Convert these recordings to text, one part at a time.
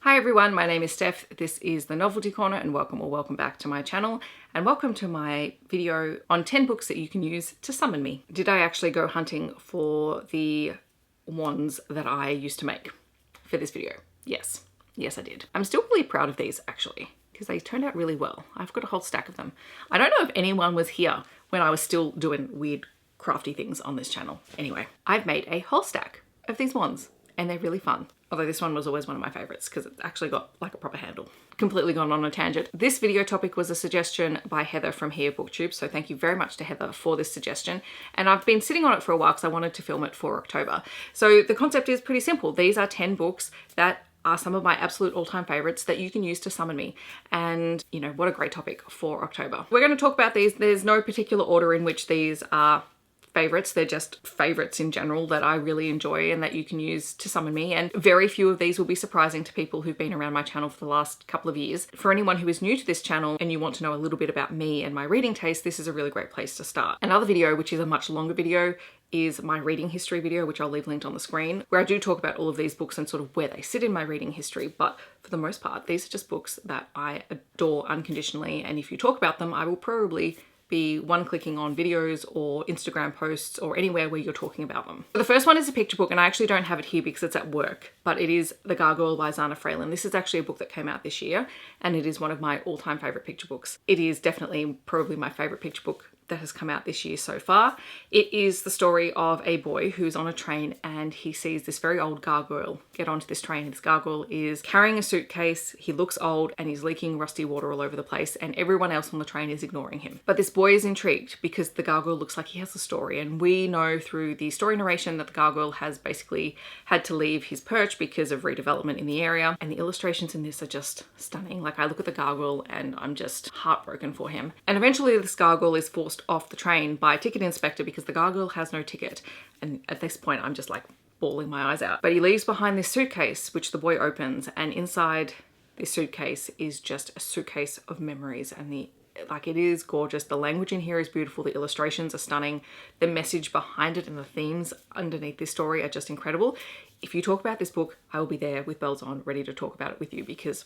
Hi everyone, my name is Steph. This is the Novelty Corner and welcome back to my channel and welcome to my video on 10 books that you can use to summon me. Did I actually go hunting for the wands that I used to make for this video? Yes. Yes, I did. I'm still really proud of these actually because they turned out really well. I've got a whole stack of them. I don't know if anyone was here when I was still doing weird crafty things on this channel. Anyway, I've made a whole stack of these wands and they're really fun. Although this one was always one of my favorites because it's actually got like a proper handle. Completely gone on a tangent. This video topic was a suggestion by Heather from Here Booktube. So thank you very much to Heather for this suggestion. And I've been sitting on it for a while because I wanted to film it for October. So the concept is pretty simple. These are 10 books that are some of my absolute all-time favorites that you can use to summon me. And you know, what a great topic for October. We're going to talk about these. There's no particular order in which these are favorites. They're just favorites in general that I really enjoy and that you can use to summon me. And very few of these will be surprising to people who've been around my channel for the last couple of years. For anyone who is new to this channel and you want to know a little bit about me and my reading taste, this is a really great place to start. Another video, which is a much longer video, is my reading history video, which I'll leave linked on the screen, where I do talk about all of these books and sort of where they sit in my reading history. But for the most part, these are just books that I adore unconditionally. And if you talk about them, I will probably be one-clicking on videos or Instagram posts or anywhere where you're talking about them. The first one is a picture book, and I actually don't have it here because it's at work, but it is The Gargoyle by Zana Fraillon. This is actually a book that came out this year, and it is one of my all-time favorite picture books. It is definitely probably my favorite picture book that has come out this year so far. It is the story of a boy who's on a train and he sees this very old gargoyle get onto this train. This gargoyle is carrying a suitcase, he looks old and he's leaking rusty water all over the place and everyone else on the train is ignoring him. But this boy is intrigued because the gargoyle looks like he has a story, and we know through the story narration that the gargoyle has basically had to leave his perch because of redevelopment in the area, and the illustrations in this are just stunning. Like, I look at the gargoyle and I'm just heartbroken for him. And eventually this gargoyle is forced off the train by a ticket inspector because the gargoyle has no ticket. And at this point I'm just like bawling my eyes out. But he leaves behind this suitcase, which the boy opens, and inside this suitcase is just a suitcase of memories. And it is gorgeous. The language in here is beautiful. The illustrations are stunning. The message behind it and the themes underneath this story are just incredible. If you talk about this book, I will be there with bells on, ready to talk about it with you because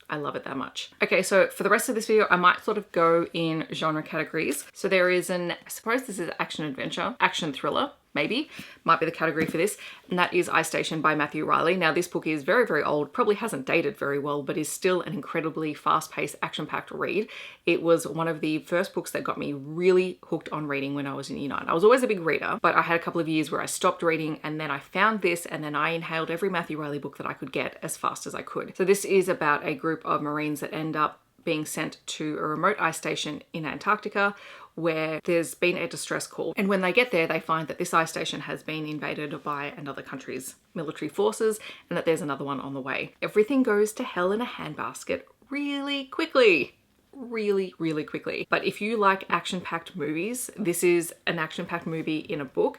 I love it that much. Okay, so for the rest of this video, I might sort of go in genre categories. So there is I suppose this is action adventure, action thriller, maybe, might be the category for this, and that is I Station by Matthew Reilly. Now this book is very, very old, probably hasn't dated very well, but is still an incredibly fast-paced, action-packed read. It was one of the first books that got me really hooked on reading when I was in year 9. I was always a big reader, but I had a couple of years where I stopped reading and then I found this and then I inhaled every Matthew Reilly book that I could get as fast as I could. So this is about a group of Marines that end up being sent to a remote ice station in Antarctica where there's been a distress call. And when they get there, they find that this ice station has been invaded by another country's military forces and that there's another one on the way. Everything goes to hell in a handbasket really quickly. Really, really quickly. But if you like action-packed movies, this is an action-packed movie in a book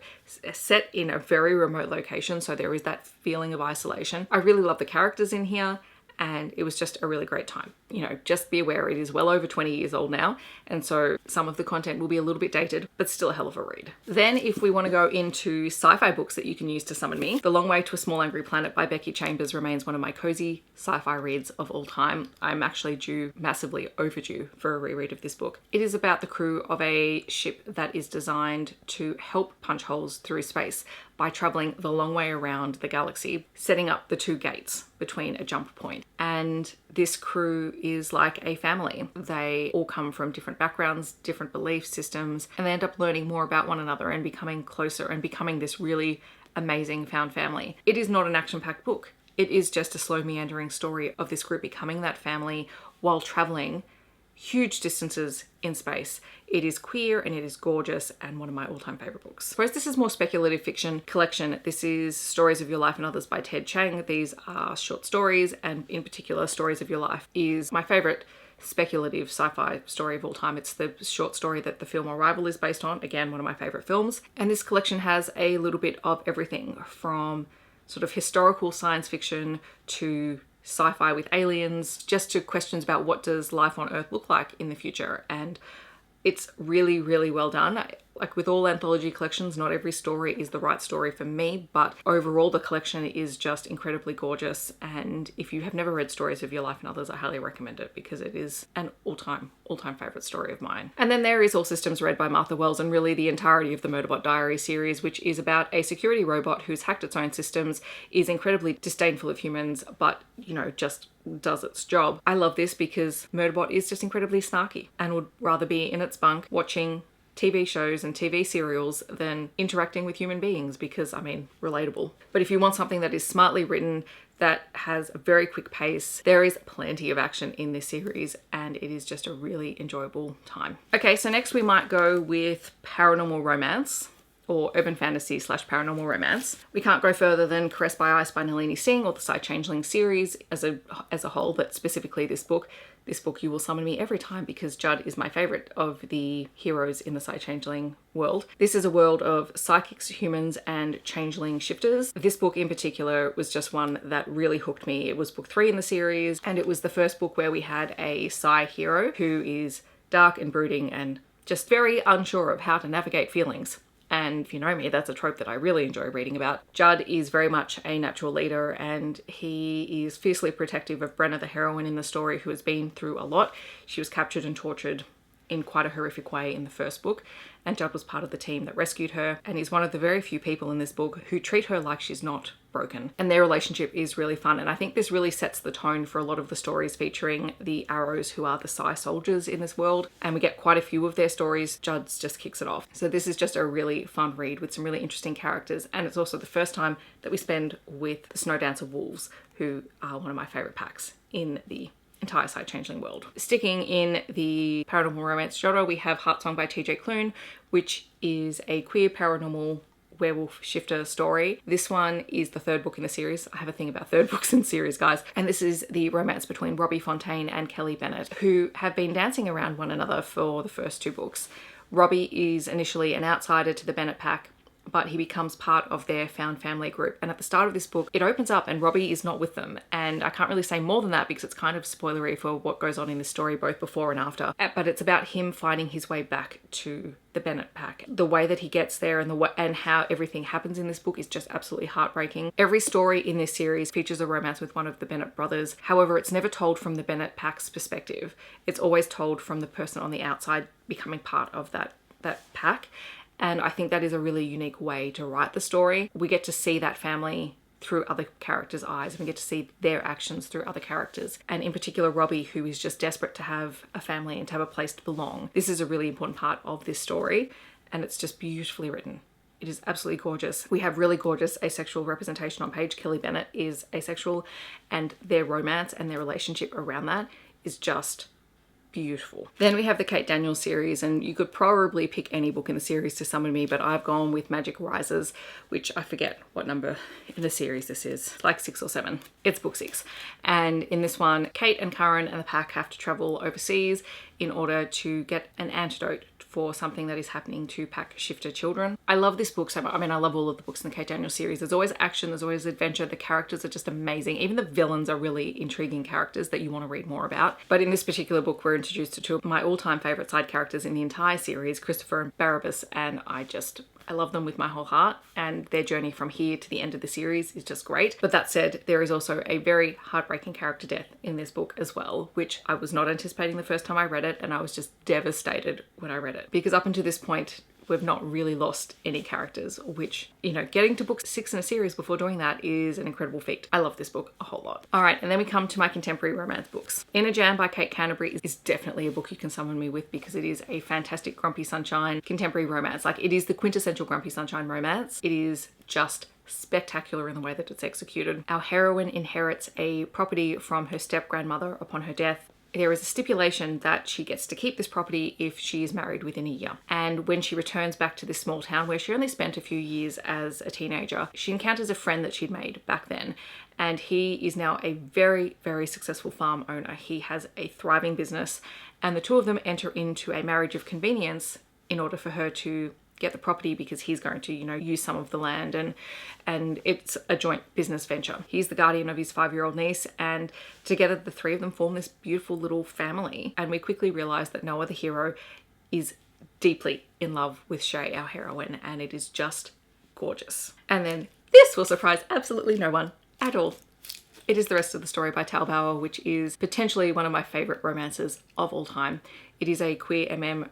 set in a very remote location. So there is that feeling of isolation. I really love the characters in here. And it was just a really great time. You know, just be aware it is well over 20 years old now. And so some of the content will be a little bit dated, but still a hell of a read. Then if we want to go into sci-fi books that you can use to summon me, The Long Way to a Small Angry Planet by Becky Chambers remains one of my cozy sci-fi reads of all time. I'm actually massively overdue for a reread of this book. It is about the crew of a ship that is designed to help punch holes through space by traveling the long way around the galaxy, setting up the 2 gates between a jump point. And this crew is like a family. They all come from different backgrounds, different belief systems, and they end up learning more about one another and becoming closer and becoming this really amazing found family. It is not an action-packed book. It is just a slow meandering story of this group becoming that family while traveling huge distances in space. It is queer and it is gorgeous and one of my all-time favorite books. I suppose this is more speculative fiction collection. This is Stories of Your Life and Others by Ted Chiang. These are short stories, and in particular Stories of Your Life is my favorite speculative sci-fi story of all time. It's the short story that the film Arrival is based on. Again, one of my favorite films. And this collection has a little bit of everything from sort of historical science fiction to sci-fi with aliens, just to questions about what does life on Earth look like in the future. And it's really, really well done. Like with all anthology collections, not every story is the right story for me, but overall the collection is just incredibly gorgeous. And if you have never read Stories of Your Life and Others, I highly recommend it because it is an all-time favorite story of mine. And then there is All Systems Red by Martha Wells, and really the entirety of the Murderbot Diary series, which is about a security robot who's hacked its own systems, is incredibly disdainful of humans, but, you know, just does its job. I love this because Murderbot is just incredibly snarky and would rather be in its bunk watching TV shows and TV serials than interacting with human beings because, I mean, relatable. But if you want something that is smartly written, that has a very quick pace, there is plenty of action in this series and it is just a really enjoyable time. Okay, so next we might go with paranormal romance, or urban fantasy / paranormal romance. We can't go further than Caressed by Ice by Nalini Singh, or the Side Changeling series as a whole, but specifically this book. This book you will summon me every time because Judd is my favorite of the heroes in the Side Changeling world. This is a world of psychics, humans, and changeling shifters. This book in particular was just one that really hooked me. It was book 3 in the series, and it was the first book where we had a Psy hero who is dark and brooding and just very unsure of how to navigate feelings. And if you know me, that's a trope that I really enjoy reading about. Judd is very much a natural leader and he is fiercely protective of Brenna, the heroine in the story, who has been through a lot. She was captured and tortured in quite a horrific way in the first book, and Judd was part of the team that rescued her, and he's one of the very few people in this book who treat her like she's not broken. And their relationship is really fun, and I think this really sets the tone for a lot of the stories featuring the Arrows, who are the Psy soldiers in this world, and we get quite a few of their stories. Judd's just kicks it off. So this is just a really fun read with some really interesting characters, and it's also the first time that we spend with the Snow Dancer Wolves, who are one of my favorite packs in the entire Side Changeling world. Sticking in the paranormal romance genre, we have Heartsong by TJ Klune, which is a queer paranormal werewolf shifter story. This one is the third book in the series. I have a thing about third books in series, guys. And this is the romance between Robbie Fontaine and Kelly Bennett, who have been dancing around one another for the first 2 books. Robbie is initially an outsider to the Bennett pack, but he becomes part of their found family group. And at the start of this book, it opens up and Robbie is not with them. And I can't really say more than that because it's kind of spoilery for what goes on in this story, both before and after. But it's about him finding his way back to the Bennett pack. The way that he gets there and how everything happens in this book is just absolutely heartbreaking. Every story in this series features a romance with one of the Bennett brothers. However, it's never told from the Bennett pack's perspective. It's always told from the person on the outside becoming part of that pack. And I think that is a really unique way to write the story. We get to see that family through other characters' eyes, and we get to see their actions through other characters. And in particular, Robbie, who is just desperate to have a family and to have a place to belong. This is a really important part of this story, and it's just beautifully written. It is absolutely gorgeous. We have really gorgeous asexual representation on page. Kelly Bennett is asexual, and their romance and their relationship around that is just beautiful. Then we have the Kate Daniels series, and you could probably pick any book in the series to summon me, but I've gone with Magic Rises, which I forget what number in the series this is, like 6 or 7. It's book 6. And in this one, Kate and Karen and the pack have to travel overseas in order to get an antidote for something that is happening to pack shifter children. I love this book so much. I mean, I love all of the books in the Kate Daniels series. There's always action, there's always adventure. The characters are just amazing. Even the villains are really intriguing characters that you want to read more about. But in this particular book, we're introduced to 2 of my all-time favorite side characters in the entire series, Christopher and Barabbas, and I love them with my whole heart, and their journey from here to the end of the series is just great. But that said, there is also a very heartbreaking character death in this book as well, which I was not anticipating the first time I read it, and I was just devastated when I read it. Because up until this point, we've not really lost any characters, which, you know, getting to book 6 in a series before doing that is an incredible feat. I love this book a whole lot. All right, and then we come to my contemporary romance books. In a Jam by Kate Canterbary is definitely a book you can summon me with because it is a fantastic Grumpy Sunshine contemporary romance. Like, it is the quintessential Grumpy Sunshine romance. It is just spectacular in the way that it's executed. Our heroine inherits a property from her step-grandmother upon her death. There is a stipulation that she gets to keep this property if she is married within a year. And when she returns back to this small town where she only spent a few years as a teenager, she encounters a friend that she'd made back then. And he is now a very, very successful farm owner. He has a thriving business, and the 2 of them enter into a marriage of convenience in order for her to get the property because he's going to, you know, use some of the land, and it's a joint business venture. He's the guardian of his 5-year-old niece, and together the 3 of them form this beautiful little family. And we quickly realize that no other hero is deeply in love with Shay, our heroine, and it is just gorgeous. And then this will surprise absolutely no one at all. It is the rest of the story by Bauer, which is potentially one of my favourite romances of all time. It is a queer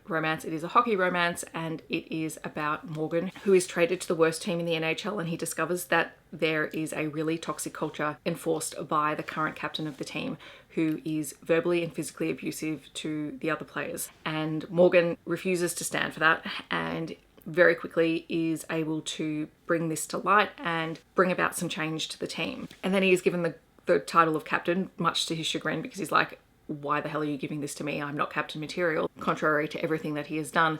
romance, it is a hockey romance, and it is about Morgan, who is traded to the worst team in the NHL, and he discovers that there is a really toxic culture enforced by the current captain of the team, who is verbally and physically abusive to the other players. And Morgan refuses to stand for that, and very quickly is able to bring this to light and bring about some change to the team. And then he is given the title of captain, much to his chagrin, because he's like, why the hell are you giving this to me? I'm not captain material, contrary to everything that he has done.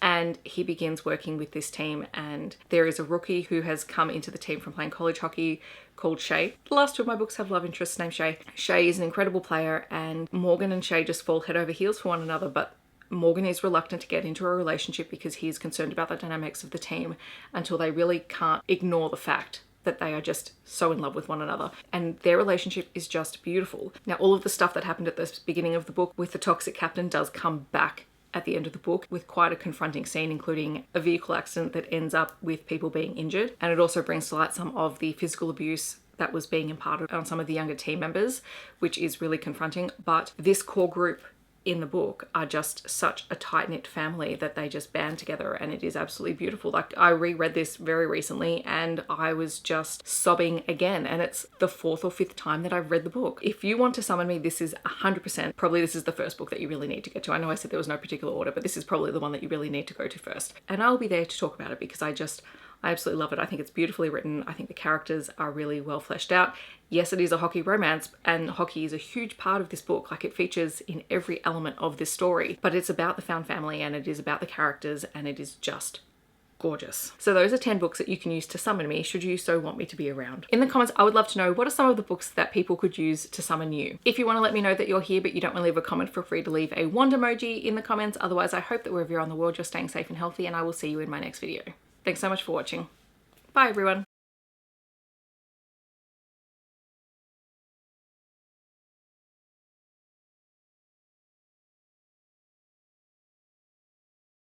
And he begins working with this team, and there is a rookie who has come into the team from playing college hockey called Shay. The last two of my books have love interests named Shay. Shay is an incredible player, and Morgan and Shay just fall head over heels for one another, but Morgan is reluctant to get into a relationship because he is concerned about the dynamics of the team until they really can't ignore the fact that they are just so in love with one another, and their relationship is just beautiful. Now, all of the stuff that happened at the beginning of the book with the toxic captain does come back at the end of the book with quite a confronting scene, including a vehicle accident that ends up with people being injured, and it also brings to light some of the physical abuse that was being imparted on some of the younger team members, which is really confronting. But this core group in the book are just such a tight-knit family that they just band together, and it is absolutely beautiful. Like, I reread this very recently and I was just sobbing again, and it's the fourth or fifth time that I've read the book. If you want to summon me, this is 100%, probably this is the first book that you really need to get to. I know I said there was no particular order, but this is probably the one that you really need to go to first. And I'll be there to talk about it because I absolutely love it. I think it's beautifully written. I think the characters are really well fleshed out. Yes, it is a hockey romance, and hockey is a huge part of this book. Like, it features in every element of this story, but it's about the found family, and it is about the characters, and it is just gorgeous. So those are 10 books that you can use to summon me should you so want me to be around. In the comments, I would love to know, what are some of the books that people could use to summon you? If you want to let me know that you're here but you don't want to leave a comment, feel free to leave a wand emoji in the comments. Otherwise, I hope that wherever you're on the world, you're staying safe and healthy, and I will see you in my next video. Thanks so much for watching. Bye everyone.